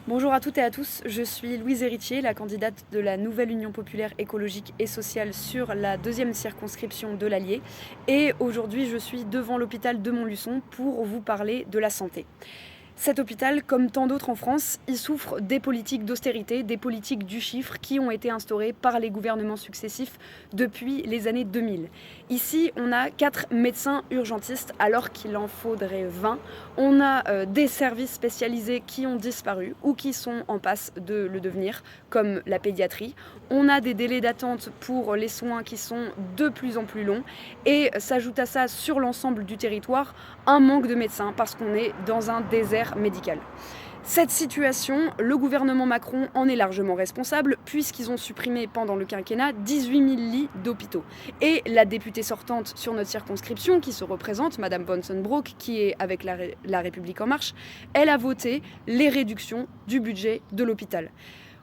Bonjour à toutes et à tous, je suis Louise Héritier, la candidate de la nouvelle Union populaire écologique et sociale sur la deuxième circonscription de l'Allier. Et aujourd'hui, je suis devant l'hôpital de Montluçon pour vous parler de la santé. Cet hôpital, comme tant d'autres en France, y souffre des politiques d'austérité, des politiques du chiffre qui ont été instaurées par les gouvernements successifs depuis les années 2000. Ici, on a 4 médecins urgentistes alors qu'il en faudrait 20. On a des services spécialisés qui ont disparu ou qui sont en passe de le devenir, comme la pédiatrie. On a des délais d'attente pour les soins qui sont de plus en plus longs et s'ajoute à ça sur l'ensemble du territoire un manque de médecins parce qu'on est dans un désert médical. Cette situation, le gouvernement Macron en est largement responsable puisqu'ils ont supprimé pendant le quinquennat 18 000 lits d'hôpitaux. Et la députée sortante sur notre circonscription qui se représente, Madame Bonsenbroek, qui est avec la République En Marche, elle a voté les réductions du budget de l'hôpital.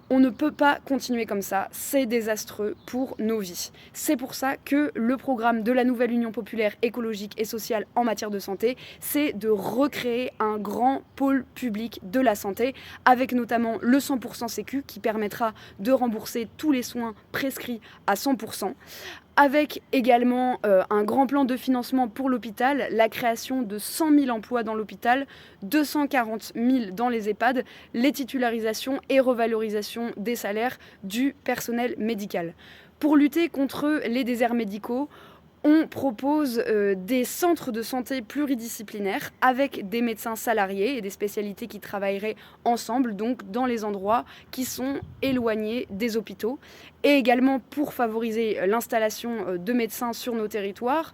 On ne peut pas continuer comme ça, c'est désastreux pour nos vies. C'est pour ça que le programme de la nouvelle Union populaire écologique et sociale en matière de santé, c'est de recréer un grand pôle public de la santé, avec notamment le 100% Sécu qui permettra de rembourser tous les soins prescrits à 100%. Avec également un grand plan de financement pour l'hôpital, la création de 100 000 emplois dans l'hôpital, 240 000 dans les EHPAD, les titularisations et revalorisations des salaires du personnel médical. Pour lutter contre les déserts médicaux, on propose des centres de santé pluridisciplinaires avec des médecins salariés et des spécialités qui travailleraient ensemble, donc dans les endroits qui sont éloignés des hôpitaux. Et également pour favoriser l'installation de médecins sur nos territoires,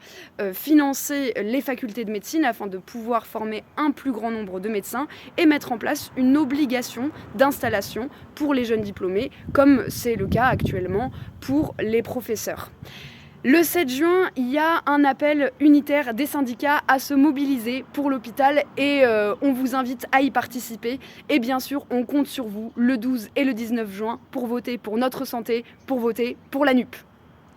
financer les facultés de médecine afin de pouvoir former un plus grand nombre de médecins et mettre en place une obligation d'installation pour les jeunes diplômés, comme c'est le cas actuellement pour les professeurs. Le 7 juin, il y a un appel unitaire des syndicats à se mobiliser pour l'hôpital et on vous invite à y participer. Et bien sûr, on compte sur vous le 12 et le 19 juin pour voter pour notre santé, pour voter pour la NUP.